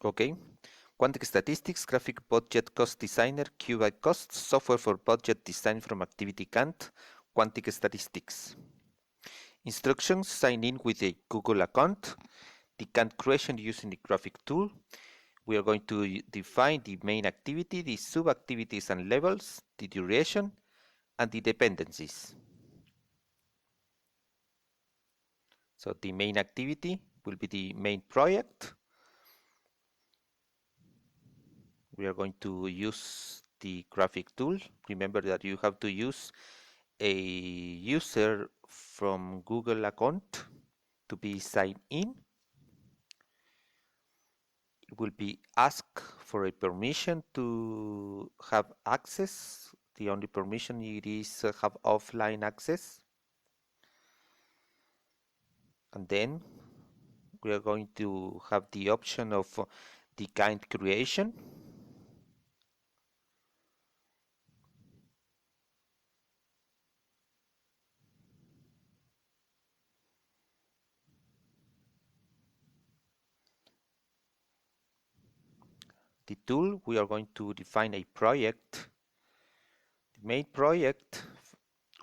Okay. Quantic Statistics, Graphic Budget Cost Designer, Qubit Costs, Software for Budget Design from Activity Gantt, Quantic Statistics. Instructions: sign in with a Google account. The Gantt creation using the graphic tool. We are going to define the main activity, the sub-activities and levels, the duration, and the dependencies. So the main activity will be the main project. We are going to use the graphic tool. Remember that you have to use a user from Google account to be signed in. It will be asked for a permission to have access. The only permission it is have offline access. And then we are going to have the option of the Gantt creation. The tool, we are going to define a project. The main project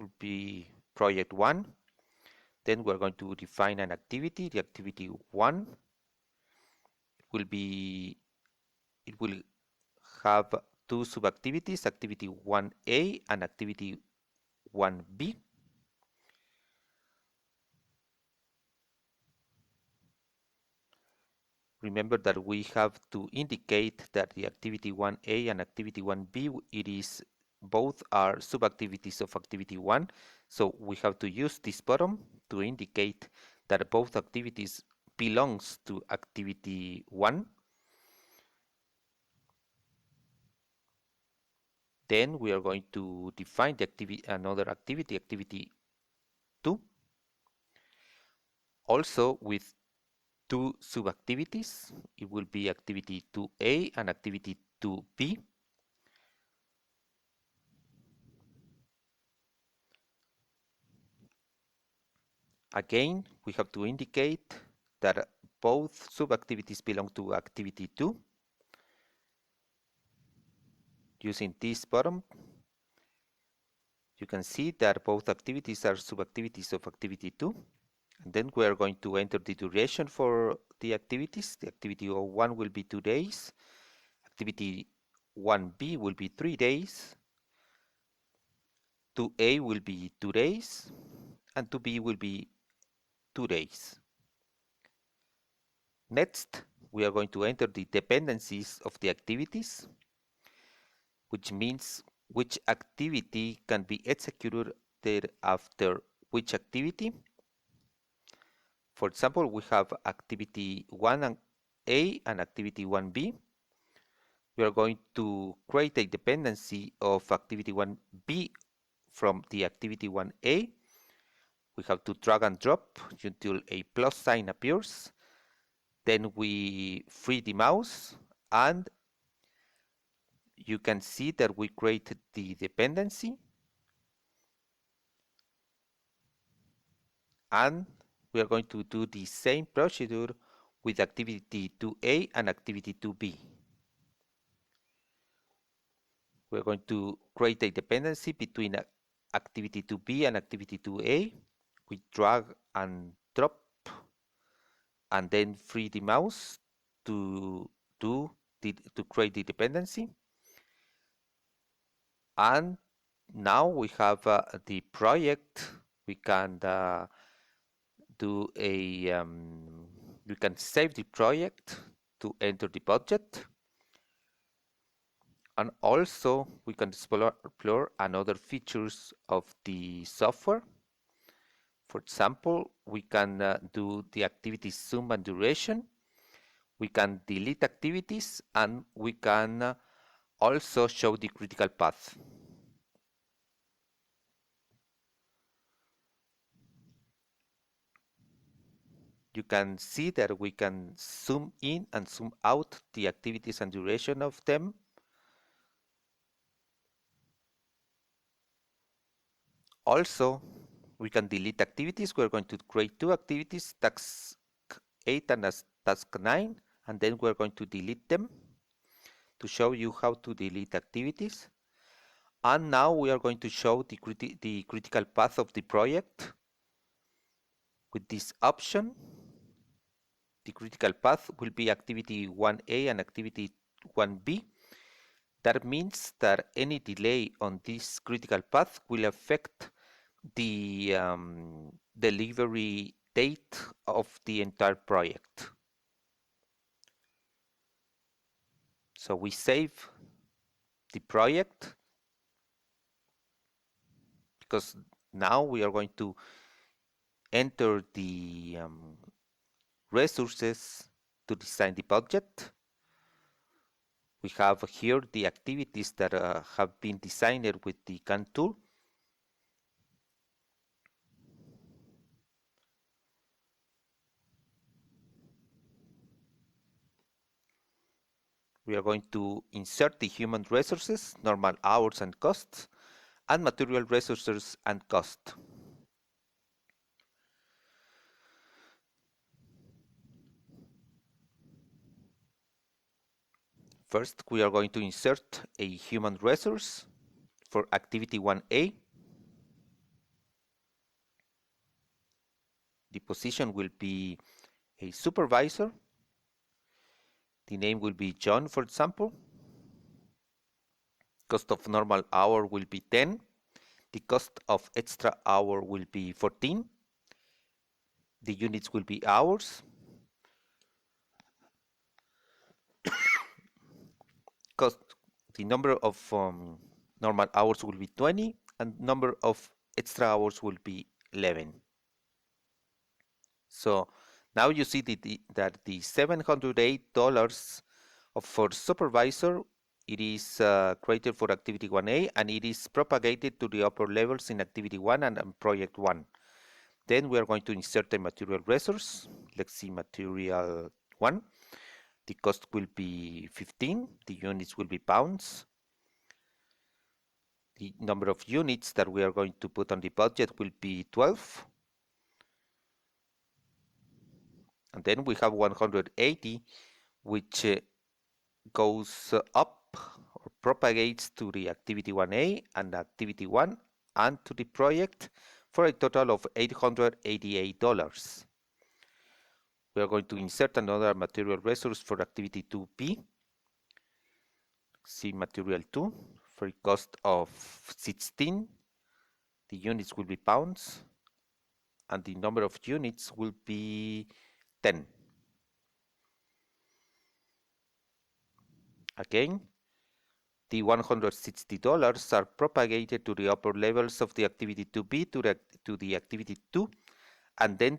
will be project 1. Then we're going to define an activity. The activity 1 it will have two sub-activities, activity 1A and activity 1B. Remember that we have to indicate that the activity 1A and activity 1B, it is both are sub-activities of activity 1. So we have to use this button to indicate that both activities belongs to activity 1. Then we are going to define the activity, another activity, activity 2. Also with two sub-activities. It will be activity 2A and activity 2B. Again, we have to indicate that both sub-activities belong to activity 2. Using this button, you can see that both activities are sub-activities of activity 2. And then we are going to enter the duration for the activities. The activity 1 will be 2 days. Activity 1B will be 3 days. 2A will be 2 days. And 2B will be 2 days. Next, we are going to enter the dependencies of the activities, which means which activity can be executed after which activity. For example, we have activity 1A and activity 1B. We are going to create a dependency of activity 1B from the activity 1A. We have to drag and drop until a plus sign appears. Then we free the mouse and you can see that we created the dependency. And we are going to do the same procedure with activity 2A and activity 2B. We're going to create a dependency between activity 2B and activity 2A. We drag and drop and then free the mouse to create the dependency. And now we have the project. We can do a we can save the project to enter the budget, and also we can explore another features of the software. For example, we can do the activity sum and duration. We can delete activities, and we can also show the critical path. You can see that we can zoom in and zoom out the activities and duration of them. Also, we can delete activities. We're going to create two activities, task 8 and task 9, and then we're going to delete them to show you how to delete activities. And now we are going to show the critical path of the project with this option. The critical path will be activity 1A and activity 1B. That means that any delay on this critical path will affect the delivery date of the entire project. So we save the project because now we are going to enter the resources to design the budget. We have here the activities that have been designed with the Gantt tool. We are going to insert the human resources, normal hours and costs, and material resources and cost. First, we are going to insert a human resource for activity 1A. The position will be a supervisor. The name will be John, for example. Cost of normal hour will be 10. The cost of extra hour will be 14. The units will be hours. Cost, the number of normal hours will be 20, and number of extra hours will be 11. So now you see that the $708 for supervisor, it is created for activity 1A, and it is propagated to the upper levels in activity 1 and project 1. Then we are going to insert a material resource. Let's see material 1. The cost will be 15. The units will be pounds. The number of units that we are going to put on the budget will be 12. And then we have 180, which goes up or propagates to the activity 1A and activity 1 and to the project for a total of $888. We are going to insert another material resource for activity 2B. See material 2 for a cost of 16. The units will be pounds and the number of units will be 10. Again, the $160 are propagated to the upper levels of the activity 2B to the activity 2, and then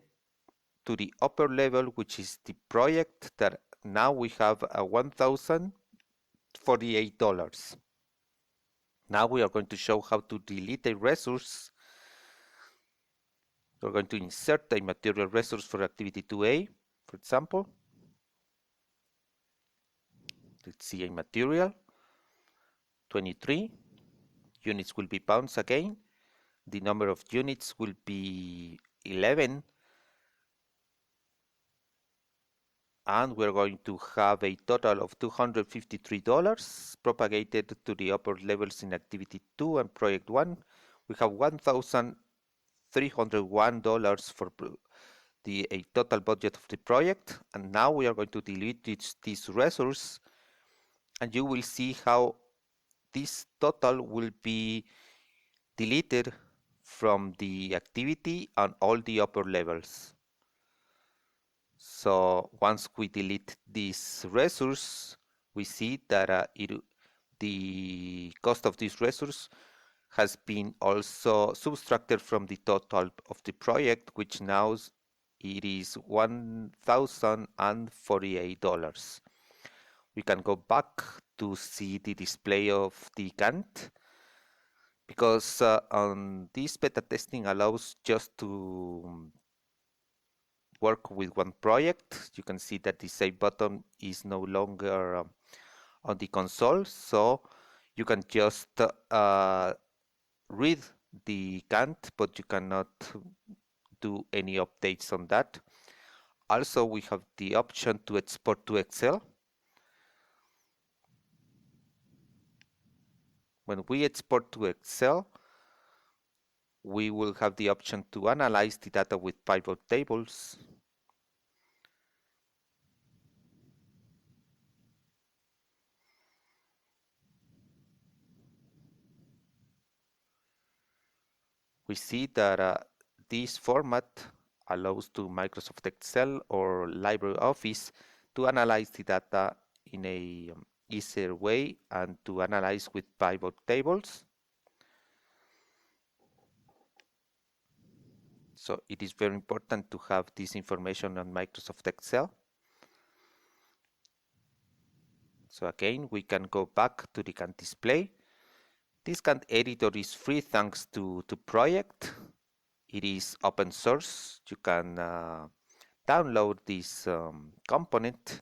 to the upper level, which is the project, that now we have a $1,048. Now we are going to show how to delete a resource. We're going to insert a material resource for activity 2A, for example. Let's see a material, 23. Units will be pounds again. The number of units will be 11. And we're going to have a total of $253 propagated to the upper levels in activity 2 and project 1. We have $1,301 for a total budget of the project. And now we are going to delete this resource, and you will see how this total will be deleted from the activity on all the upper levels. So once we delete this resource, we see that the cost of this resource has been also subtracted from the total of the project, which now it is $1,048. We can go back to see the display of the Gantt, because on this beta testing allows just to work with one project. You can see that the save button is no longer on the console, so you can just read the Gantt, but you cannot do any updates on that. Also, we have the option to export to Excel. When we export to Excel, we will have the option to analyze the data with pivot tables. We see that this format allows to Microsoft Excel or LibreOffice to analyze the data in a easier way and to analyze with pivot tables. So it is very important to have this information on Microsoft Excel. So again, we can go back to the Gantt display. This Gantt editor is free thanks to project. It is open source. You can download this component,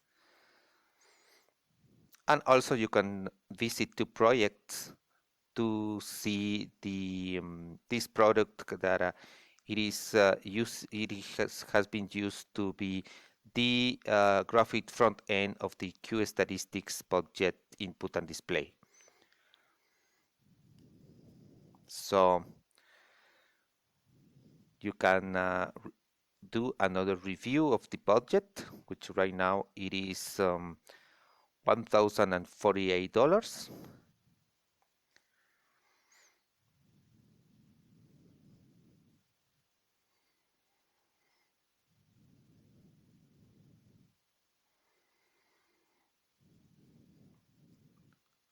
and also you can visit two projects to see the this product that has been used to be the graphic front end of the Q Statistics budget input and display. So you can do another review of the budget, which right now it is $1,048.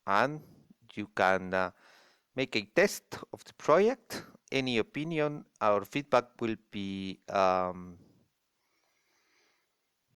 And you can make a test of the project. Any opinion or feedback will be